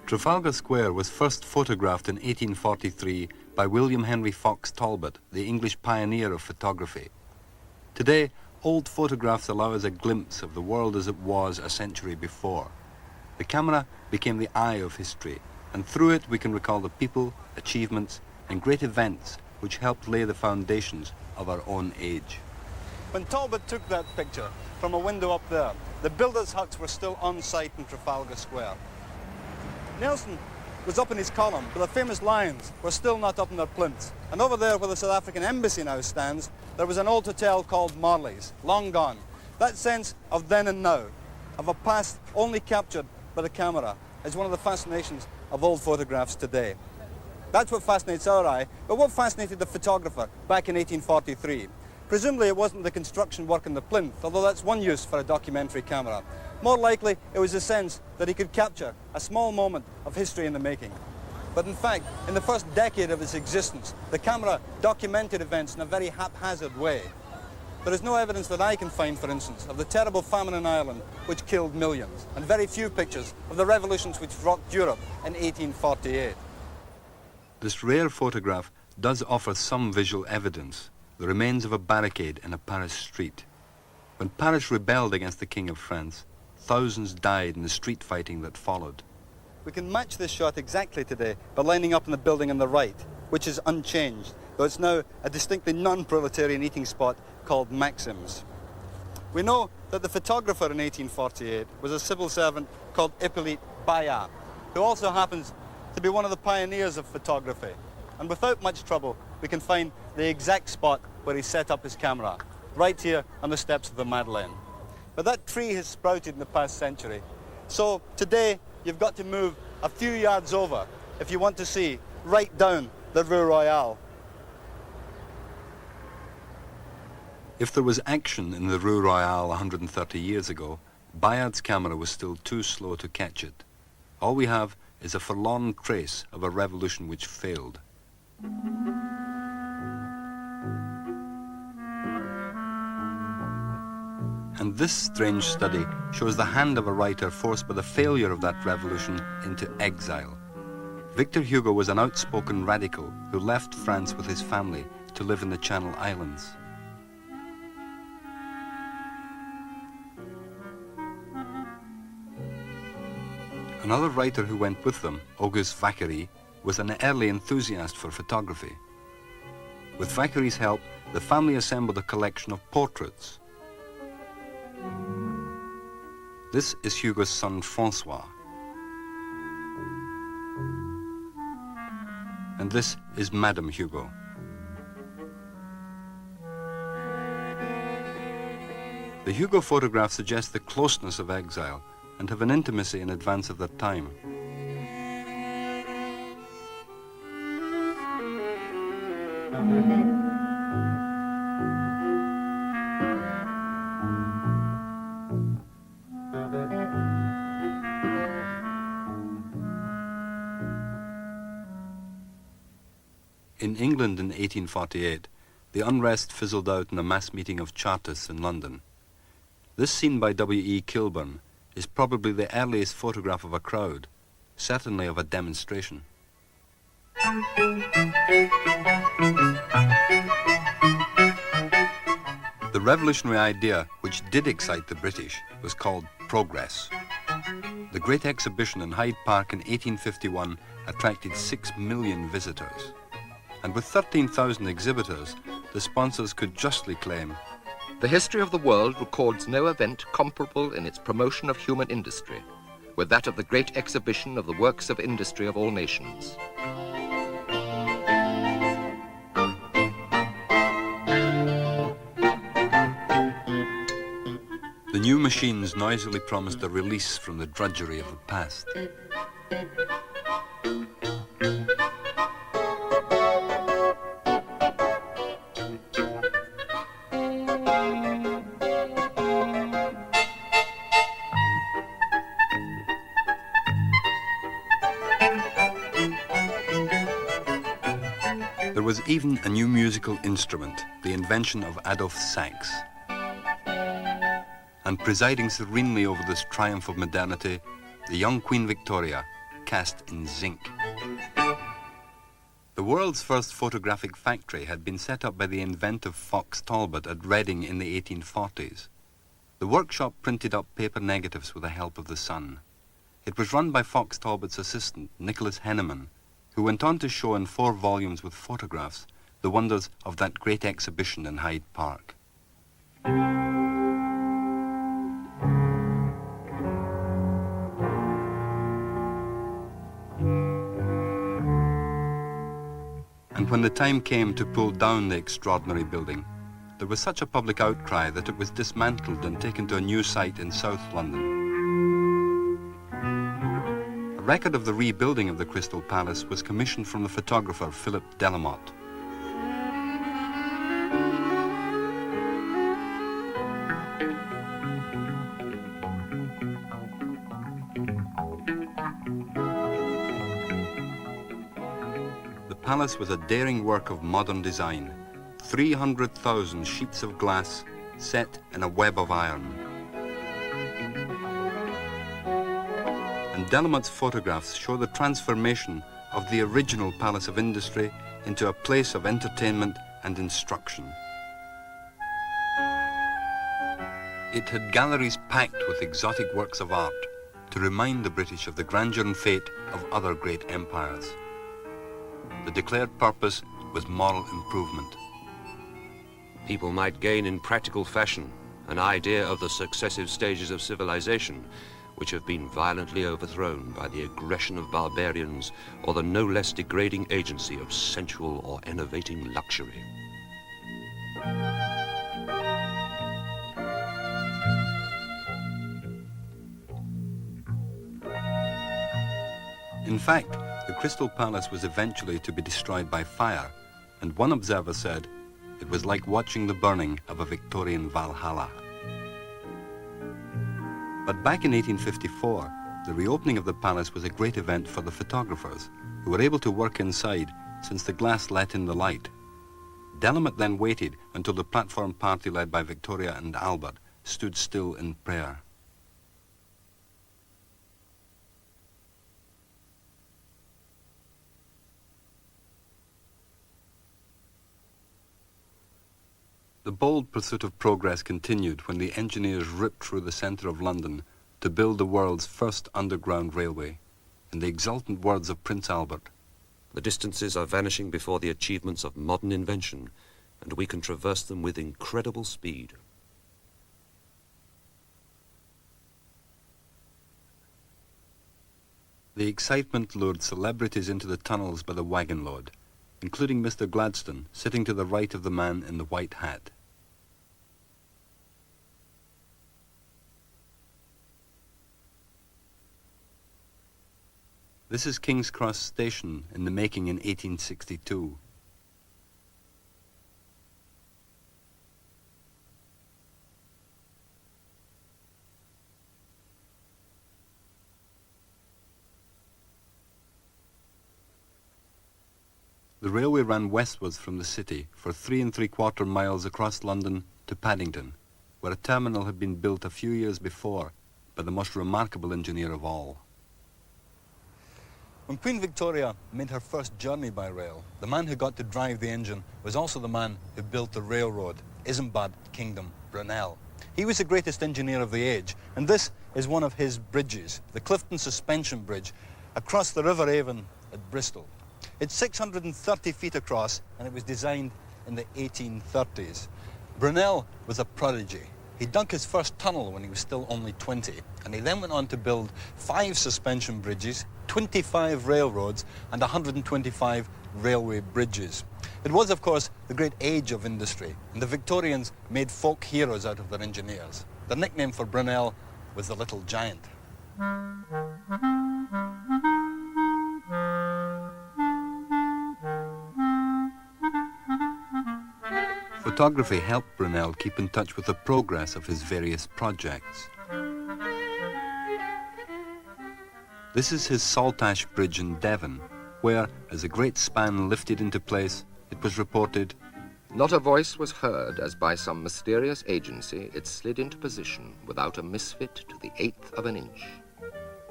Trafalgar Square was first photographed in 1843 by William Henry Fox Talbot, the English pioneer of photography. Today, old photographs allow us a glimpse of the world as it was a century before. The camera became the eye of history, and through it we can recall the people, achievements, and great events which helped lay the foundations of our own age. When Talbot took that picture from a window up there, the builders' huts were still on site in Trafalgar Square. Nelson was up in his column, but the famous lions were still not up in their plinths. And over there where the South African embassy now stands, there was an old hotel called Morley's, long gone. That sense of then and now, of a past only captured by the camera, is one of the fascinations of old photographs today. That's what fascinates our eye, but what fascinated the photographer back in 1843? Presumably it wasn't the construction work in the plinth, although that's one use for a documentary camera. More likely, it was a sense that he could capture a small moment of history in the making. But in fact, in the first decade of its existence, the camera documented events in a very haphazard way. There is no evidence that I can find, for instance, of the terrible famine in Ireland which killed millions, and very few pictures of the revolutions which rocked Europe in 1848. This rare photograph does offer some visual evidence, the remains of a barricade in a Paris street. When Paris rebelled against the King of France, thousands died in the street fighting that followed. We can match this shot exactly today by lining up in the building on the right, which is unchanged, though it's now a distinctly non-proletarian eating spot called Maxim's. We know that the photographer in 1848 was a civil servant called Hippolyte Bayard, who also happens to be one of the pioneers of photography. And without much trouble, we can find the exact spot where he set up his camera, right here on the steps of the Madeleine. But that tree has sprouted in the past century. So today, you've got to move a few yards over if you want to see right down the Rue Royale. If there was action in the Rue Royale 130 years ago, Bayard's camera was still too slow to catch it. All we have is a forlorn trace of a revolution which failed. And this strange study shows the hand of a writer forced by the failure of that revolution into exile. Victor Hugo was an outspoken radical who left France with his family to live in the Channel Islands. Another writer who went with them, Auguste Vacquerie, was an early enthusiast for photography. With Vacquerie's help, the family assembled a collection of portraits. This is Hugo's son, Francois. And this is Madame Hugo. The Hugo photographs suggest the closeness of exile and have an intimacy in advance of their time. In England in 1848, the unrest fizzled out in a mass meeting of Chartists in London. This scene by W.E. Kilburn is probably the earliest photograph of a crowd, certainly of a demonstration. The revolutionary idea which did excite the British was called progress. The Great Exhibition in Hyde Park in 1851 attracted 6 million visitors. And with 13,000 exhibitors, the sponsors could justly claim, "The history of the world records no event comparable in its promotion of human industry with that of the Great Exhibition of the works of industry of all nations." The new machines noisily promised a release from the drudgery of the past. There was even a new musical instrument, the invention of Adolphe Sax. And presiding serenely over this triumph of modernity, the young Queen Victoria, cast in zinc. The world's first photographic factory had been set up by the inventive Fox Talbot at Reading in the 1840s. The workshop printed up paper negatives with the help of the sun. It was run by Fox Talbot's assistant, Nicholas Henneman, who went on to show in 4 volumes with photographs the wonders of that great exhibition in Hyde Park. And when the time came to pull down the extraordinary building, there was such a public outcry that it was dismantled and taken to a new site in South London. A record of the rebuilding of the Crystal Palace was commissioned from the photographer Philip Delamotte. The palace was a daring work of modern design. 300,000 sheets of glass set in a web of iron. And Delamotte's photographs show the transformation of the original Palace of Industry into a place of entertainment and instruction. It had galleries packed with exotic works of art to remind the British of the grandeur and fate of other great empires. The declared purpose was moral improvement. People might gain in practical fashion an idea of the successive stages of civilization which have been violently overthrown by the aggression of barbarians or the no less degrading agency of sensual or enervating luxury. In fact, the Crystal Palace was eventually to be destroyed by fire, and one observer said, it was like watching the burning of a Victorian Valhalla. But back in 1854, the reopening of the palace was a great event for the photographers, who were able to work inside since the glass let in the light. Delamotte then waited until the platform party led by Victoria and Albert stood still in prayer. The bold pursuit of progress continued when the engineers ripped through the centre of London to build the world's first underground railway. In the exultant words of Prince Albert, "The distances are vanishing before the achievements of modern invention, and we can traverse them with incredible speed." The excitement lured celebrities into the tunnels by the wagon load, including Mr. Gladstone, sitting to the right of the man in the white hat. This is King's Cross Station in the making in 1862. The railway ran westwards from the city for 3 3/4 miles across London to Paddington, where a terminal had been built a few years before by the most remarkable engineer of all. When Queen Victoria made her first journey by rail, the man who got to drive the engine was also the man who built the railroad, Isambard Kingdom Brunel. He was the greatest engineer of the age, and this is one of his bridges, the Clifton Suspension Bridge, across the River Avon at Bristol. It's 630 feet across, and it was designed in the 1830s. Brunel was a prodigy. He dug his first tunnel when he was still only 20, and he then went on to build 5 suspension bridges, 25 railroads, and 125 railway bridges. It was, of course, the great age of industry, and the Victorians made folk heroes out of their engineers. The nickname for Brunel was the Little Giant. Photography helped Brunel keep in touch with the progress of his various projects. This is his Saltash Bridge in Devon, where, as the great span lifted into place, it was reported, Not a voice was heard as by some mysterious agency it slid into position without a misfit to the 1/8 of an inch.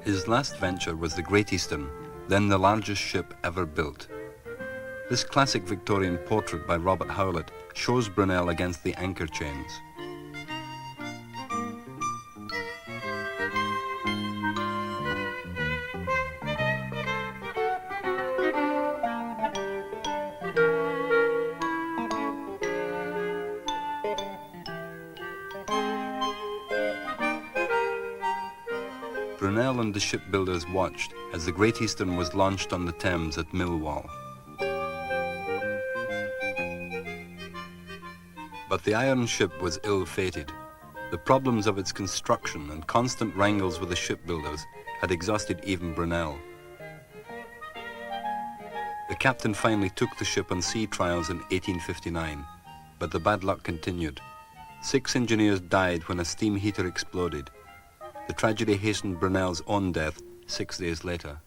His last venture was the Great Eastern, then the largest ship ever built. This classic Victorian portrait by Robert Howlett shows Brunel against the anchor chains. Brunel and the shipbuilders watched as the Great Eastern was launched on the Thames at Millwall. But the iron ship was ill-fated. The problems of its construction and constant wrangles with the shipbuilders had exhausted even Brunel. The captain finally took the ship on sea trials in 1859, but the bad luck continued. 6 engineers died when a steam heater exploded. The tragedy hastened Brunel's own death 6 days later.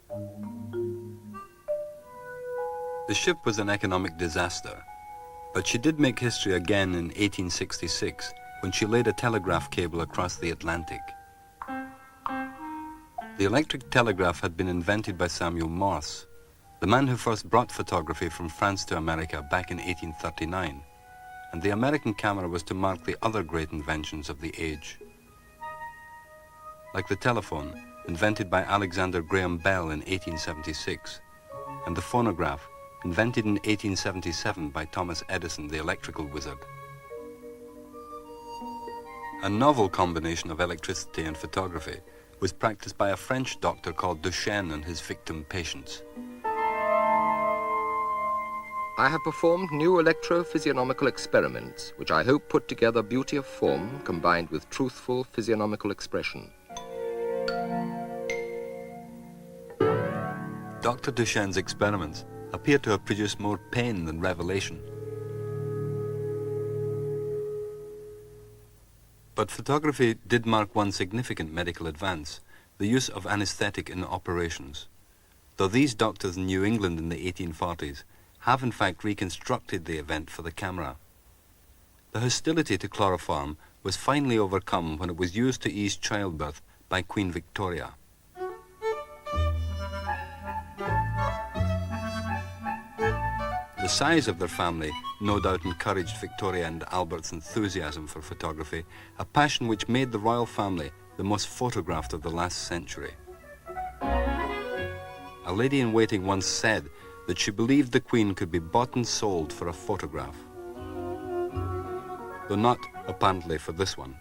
The ship was an economic disaster, but she did make history again in 1866 when she laid a telegraph cable across the Atlantic. The electric telegraph had been invented by Samuel Morse, the man who first brought photography from France to America back in 1839, and the American camera was to mark the other great inventions of the age. Like the telephone, invented by Alexander Graham Bell in 1876, and the phonograph, invented in 1877 by Thomas Edison, the electrical wizard. A novel combination of electricity and photography was practiced by a French doctor called Duchenne and his victim patients. I have performed new electrophysiognomical experiments, which I hope put together beauty of form combined with truthful physiognomical expression. Dr. Duchenne's experiments appear to have produced more pain than revelation. But photography did mark one significant medical advance, the use of anesthetic in operations. Though these doctors in New England in the 1840s have in fact reconstructed the event for the camera. The hostility to chloroform was finally overcome when it was used to ease childbirth by Queen Victoria. The size of their family no doubt encouraged Victoria and Albert's enthusiasm for photography, a passion which made the royal family the most photographed of the last century. A lady-in-waiting once said that she believed the Queen could be bought and sold for a photograph. Though not, apparently, for this one.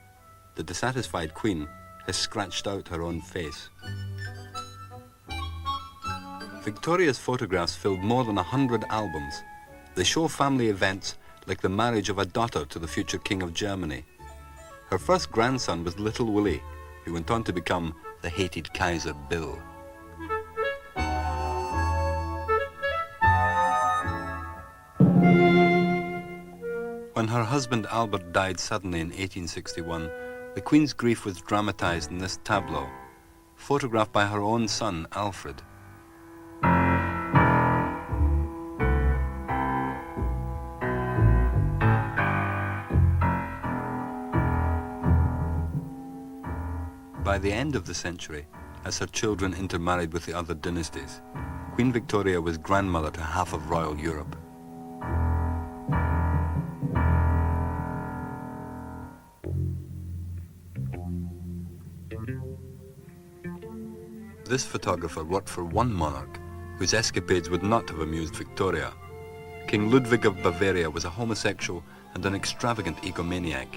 The dissatisfied Queen has scratched out her own face. Victoria's photographs filled more than 100 albums. They show family events like the marriage of a daughter to the future King of Germany. Her first grandson was Little Willie, who went on to become the hated Kaiser Bill. When her husband Albert died suddenly in 1861, the Queen's grief was dramatized in this tableau, photographed by her own son, Alfred. By the end of the century, as her children intermarried with the other dynasties, Queen Victoria was grandmother to half of royal Europe. This photographer worked for one monarch whose escapades would not have amused Victoria. King Ludwig of Bavaria was a homosexual and an extravagant egomaniac.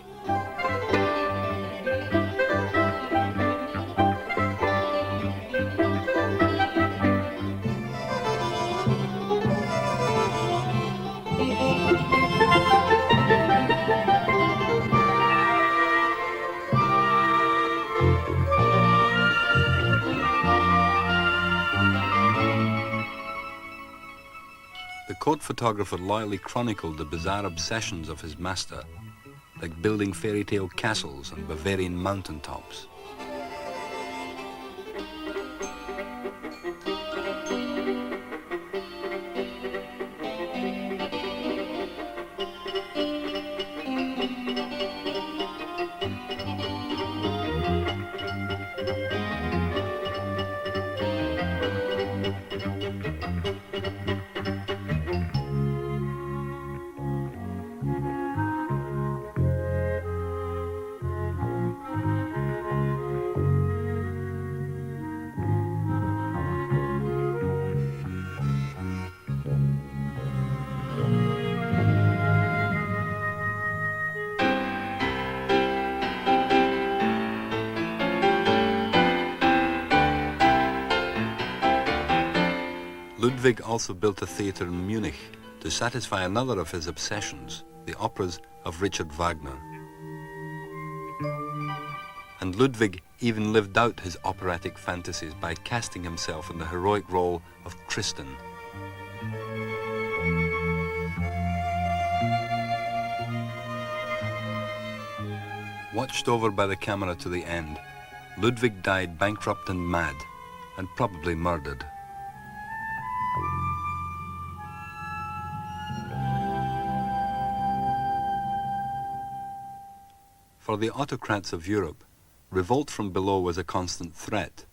The court photographer loyally chronicled the bizarre obsessions of his master, like building fairy tale castles on Bavarian mountaintops. Ludwig also built a theatre in Munich to satisfy another of his obsessions, the operas of Richard Wagner. And Ludwig even lived out his operatic fantasies by casting himself in the heroic role of Tristan. Watched over by the camera to the end, Ludwig died bankrupt and mad, and probably murdered. For the autocrats of Europe, revolt from below was a constant threat.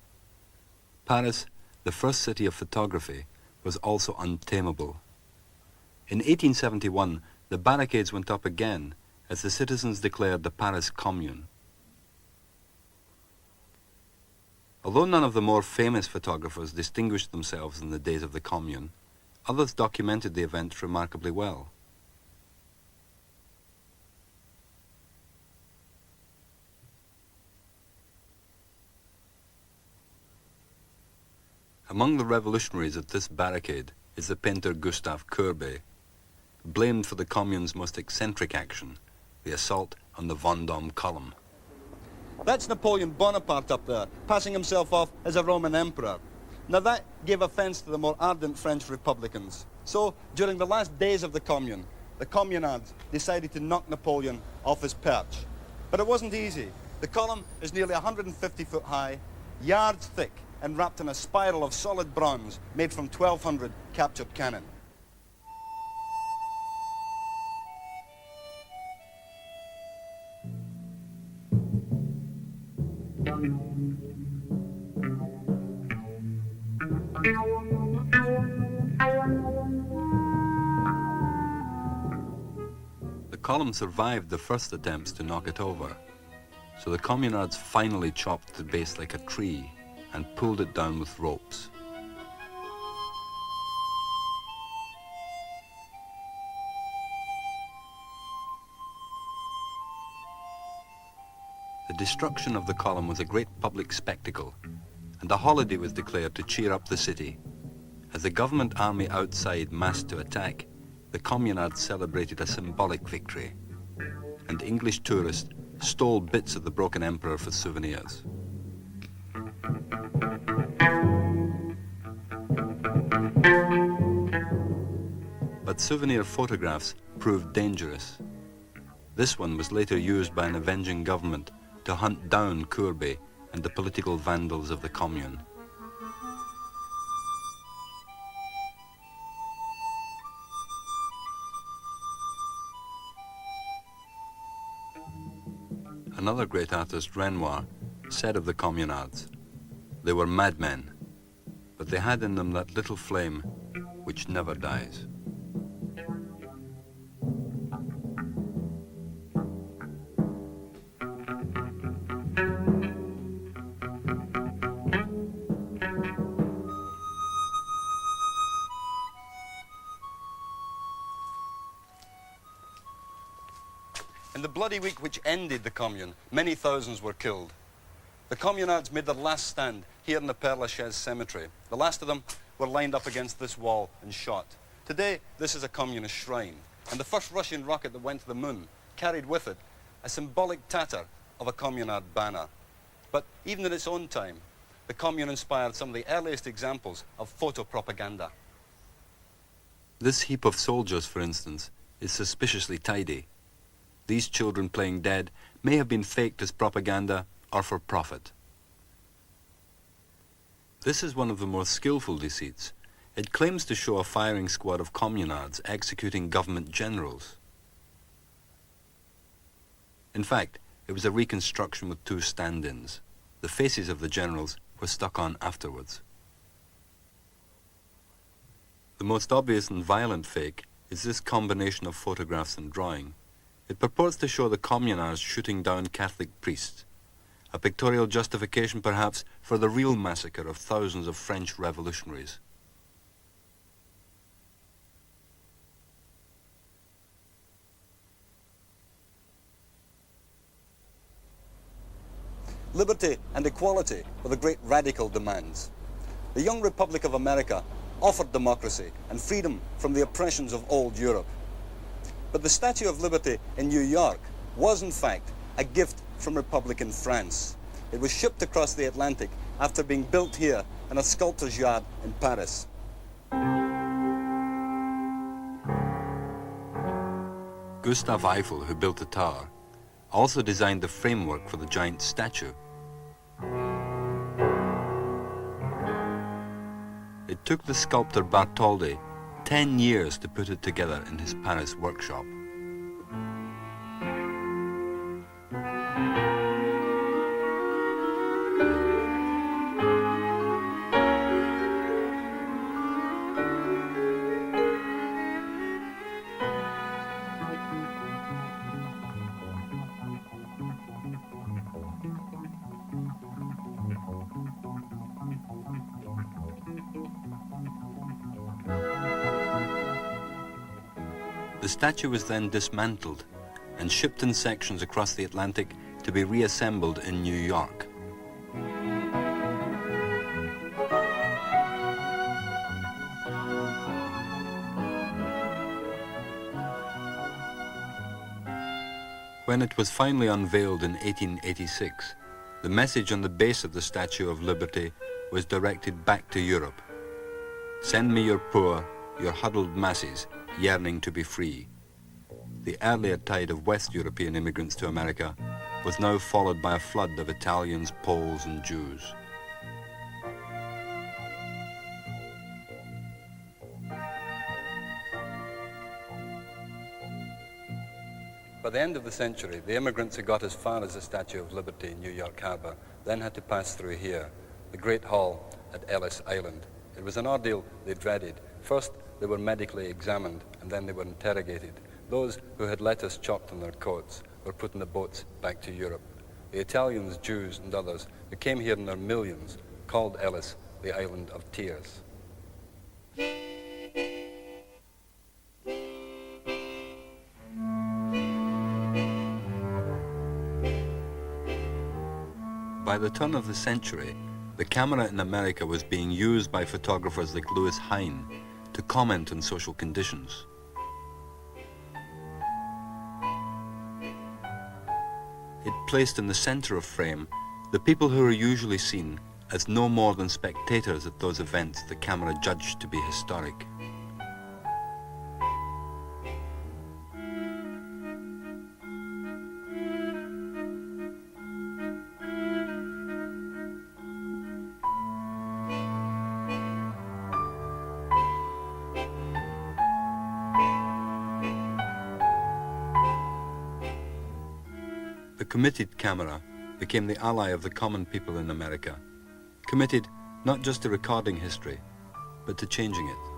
Paris, the first city of photography, was also untamable. In 1871, the barricades went up again as the citizens declared the Paris Commune. Although none of the more famous photographers distinguished themselves in the days of the Commune, others documented the event remarkably well. Among the revolutionaries at this barricade is the painter Gustave Courbet, blamed for the Commune's most eccentric action, the assault on the Vendôme column. That's Napoleon Bonaparte up there, passing himself off as a Roman emperor. Now that gave offense to the more ardent French Republicans. So, during the last days of the Commune, the Communards decided to knock Napoleon off his perch. But it wasn't easy. The column is nearly 150 foot high, yards thick, and wrapped in a spiral of solid bronze made from 1,200 captured cannon. The column survived the first attempts to knock it over, so the Communards finally chopped the base like a tree and pulled it down with ropes. The destruction of the column was a great public spectacle, and a holiday was declared to cheer up the city. As the government army outside massed to attack, the Communards celebrated a symbolic victory, and English tourists stole bits of the broken emperor for souvenirs. But souvenir photographs proved dangerous. This one was later used by an avenging government to hunt down Courbet and the political vandals of the Commune. Another great artist, Renoir, said of the Communards, "They were madmen, but they had in them that little flame which never dies." In the bloody week which ended the Commune, many thousands were killed. The Communards made their last stand here in the Père Lachaise cemetery. The last of them were lined up against this wall and shot. Today, this is a communist shrine, and the first Russian rocket that went to the moon carried with it a symbolic tatter of a Communard banner. But even in its own time, the Commune inspired some of the earliest examples of photo propaganda. This heap of soldiers, for instance, is suspiciously tidy. These children playing dead may have been faked as propaganda or for profit. This is one of the more skillful deceits. It claims to show a firing squad of Communards executing government generals. In fact, it was a reconstruction with two stand-ins. The faces of the generals were stuck on afterwards. The most obvious and violent fake is this combination of photographs and drawing. It purports to show the Communards shooting down Catholic priests, a pictorial justification perhaps for the real massacre of thousands of French revolutionaries. Liberty and equality were the great radical demands. The young Republic of America offered democracy and freedom from the oppressions of old Europe. But the Statue of Liberty in New York was, in fact, a gift from Republican France. It was shipped across the Atlantic after being built here in a sculptor's yard in Paris. Gustave Eiffel, who built the tower, also designed the framework for the giant statue. It took the sculptor Bartholdi 10 years to put it together in his Paris workshop. The statue was then dismantled and shipped in sections across the Atlantic to be reassembled in New York. When it was finally unveiled in 1886, the message on the base of the Statue of Liberty was directed back to Europe. Send me your poor, your huddled masses, yearning to be free. The earlier tide of West European immigrants to America was now followed by a flood of Italians, Poles, and Jews. By the end of the century, the immigrants who got as far as the Statue of Liberty in New York Harbor then had to pass through here, the Great Hall at Ellis Island. It was an ordeal they dreaded. First, they were medically examined, and then they were interrogated. Those who had lettuce chopped on their coats were put in the boats back to Europe. The Italians, Jews, and others who came here in their millions called Ellis the Island of Tears. By the turn of the century, the camera in America was being used by photographers like Louis Hine to comment on social conditions. It placed in the center of frame the people who are usually seen as no more than spectators at those events the camera judged to be historic. The committed camera became the ally of the common people in America, committed not just to recording history, but to changing it.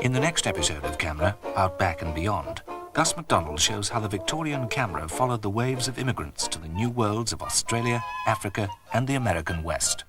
In the next episode of Camera, Out Back and Beyond, Gus MacDonald shows how the Victorian camera followed the waves of immigrants to the new worlds of Australia, Africa, and the American West.